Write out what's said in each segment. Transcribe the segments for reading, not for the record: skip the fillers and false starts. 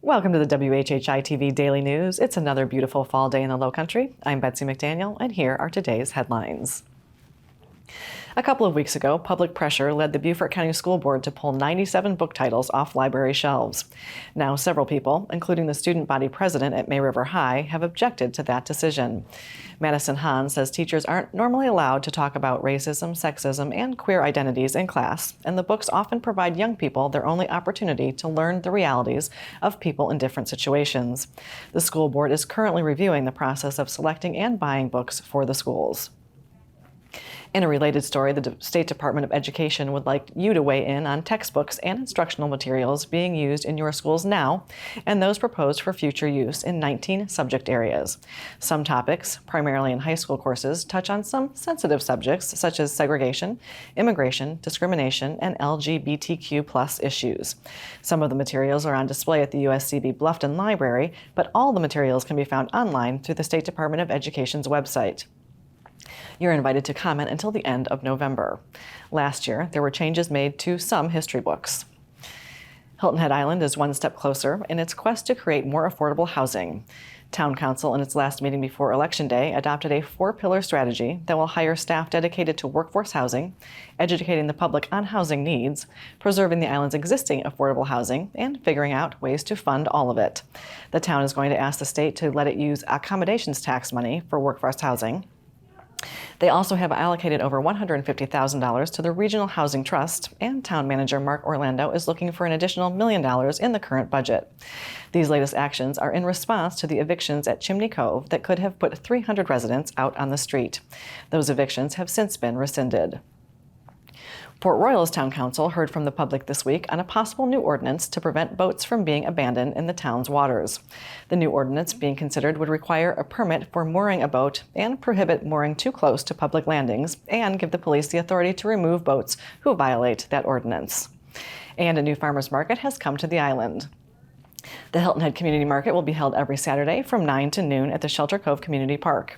Welcome to the WHHI-TV Daily News. It's another beautiful fall day in the Lowcountry. I'm Betsy McDaniel, and here are today's headlines. A couple of weeks ago, public pressure led the Beaufort County School Board to pull 97 book titles off library shelves. Now, several people, including the student body president at May River High, have objected to that decision. Madison Hahn says teachers aren't normally allowed to talk about racism, sexism, and queer identities in class, and the books often provide young people their only opportunity to learn the realities of people in different situations. The school board is currently reviewing the process of selecting and buying books for the schools. In a related story, the State Department of Education would like you to weigh in on textbooks and instructional materials being used in your schools now and those proposed for future use in 19 subject areas. Some topics, primarily in high school courses, touch on some sensitive subjects such as segregation, immigration, discrimination, and LGBTQ+ issues. Some of the materials are on display at the USCB Bluffton Library, but all the materials can be found online through the State Department of Education's website. You're invited to comment until the end of November. Last year, there were changes made to some history books. Hilton Head Island is one step closer in its quest to create more affordable housing. Town Council, in its last meeting before Election Day, adopted a 4-pillar strategy that will hire staff dedicated to workforce housing, educating the public on housing needs, preserving the island's existing affordable housing, and figuring out ways to fund all of it. The town is going to ask the state to let it use accommodations tax money for workforce housing. They also have allocated over $150,000 to the Regional Housing Trust, and Town Manager Mark Orlando is looking for an additional $1 million in the current budget. These latest actions are in response to the evictions at Chimney Cove that could have put 300 residents out on the street. Those evictions have since been rescinded. Port Royal's Town Council heard from the public this week on a possible new ordinance to prevent boats from being abandoned in the town's waters. The new ordinance being considered would require a permit for mooring a boat and prohibit mooring too close to public landings and give the police the authority to remove boats who violate that ordinance. And a new farmers market has come to the island. The Hilton Head Community Market will be held every Saturday from 9 to noon at the Shelter Cove Community Park.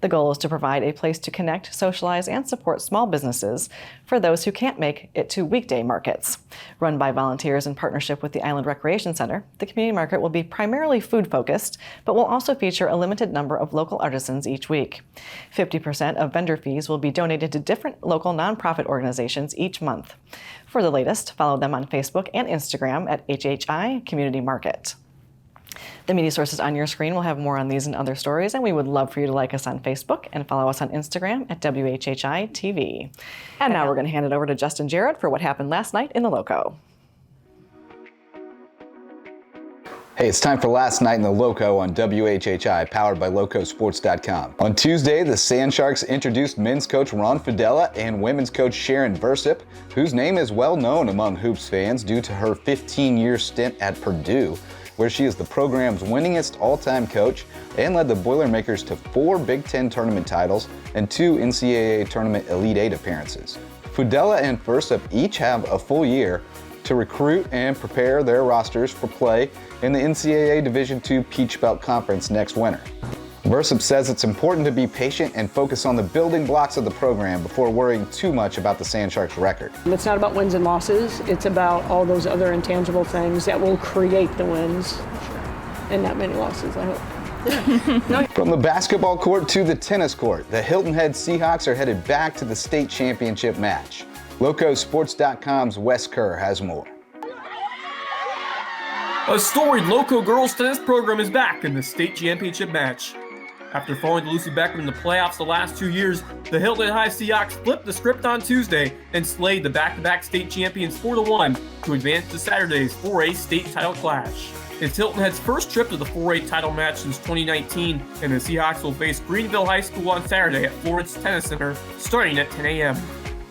The goal is to provide a place to connect, socialize, and support small businesses for those who can't make it to weekday markets. Run by volunteers in partnership with the Island Recreation Center, the community market will be primarily food-focused, but will also feature a limited number of local artisans each week. 50% of vendor fees will be donated to different local nonprofit organizations each month. For the latest, follow them on Facebook and Instagram at HHI Community Market. The media sources on your screen will have more on these and other stories, and we would love for you to like us on Facebook and follow us on Instagram at WHHI-TV. And now we're going to hand it over to Justin Jarrett for what happened last night in the Loco. Hey, it's time for Last Night in the Loco on WHHI, powered by Locosports.com. On Tuesday, the Sand Sharks introduced men's coach Ron Fidella and women's coach Sharon Versip, whose name is well known among Hoops fans due to her 15-year stint at Purdue, where she is the program's winningest all-time coach and led the Boilermakers to 4 Big Ten tournament titles and 2 NCAA Tournament Elite 8 appearances. Fidella and Versip each have a full year to recruit and prepare their rosters for play in the NCAA Division II Peach Belt Conference next winter. Versip says it's important to be patient and focus on the building blocks of the program before worrying too much about the Sand Sharks' record. It's not about wins and losses, it's about all those other intangible things that will create the wins and not many losses, I hope. From the basketball court to the tennis court, the Hilton Head Seahawks are headed back to the state championship match. Locosports.com's Wes Kerr has more. A storied Loco girls tennis program is back in the state championship match. After falling to Lucy Beckman in the playoffs the last 2 years, the Hilton High Seahawks flipped the script on Tuesday and slayed the back-to-back state champions 4-1 to advance to Saturday's 4A state title clash. It's Hilton Head's first trip to the 4A title match since 2019, and the Seahawks will face Greenville High School on Saturday at Florence Tennis Center, starting at 10 a.m.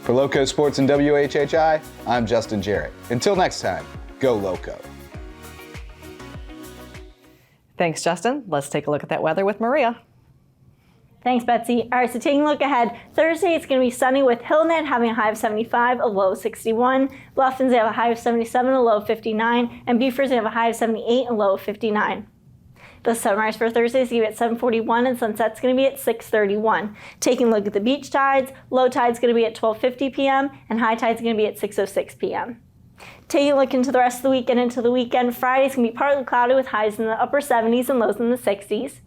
For Loco Sports and WHHI, I'm Justin Jarrett. Until next time, go Loco. Thanks, Justin. Let's take a look at that weather with Maria. Thanks, Betsy. All right, so taking a look ahead, Thursday it's going to be sunny with Hilton Head having a high of 75, a low of 61. Bluffton's going to have a high of 77, a low of 59. And Beaufort's going to have a high of 78, a low of 59. The sunrise for Thursday is going to be at 7:41 and sunset's going to be at 6:31. Taking a look at the beach tides, low tide's going to be at 12:50 p.m. and high tide's going to be at 6:06 p.m. Taking a look into the rest of the week and into the weekend, Friday's going to be partly cloudy with highs in the upper 70s and lows in the 60s.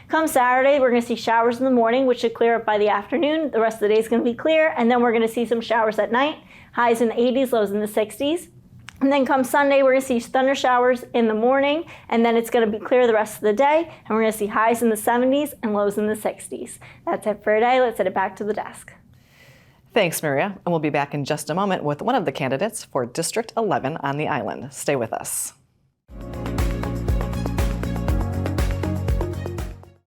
Come Saturday, we're going to see showers in the morning, which should clear up by the afternoon. The rest of the day is going to be clear, and then we're going to see some showers at night, highs in the 80s, lows in the 60s. And then come Sunday, we're going to see thunder showers in the morning, and then it's going to be clear the rest of the day, and we're going to see highs in the 70s and lows in the 60s. That's it for today. Let's send it back to the desk. Thanks, Maria, and we'll be back in just a moment with one of the candidates for District 11 on the island. Stay with us.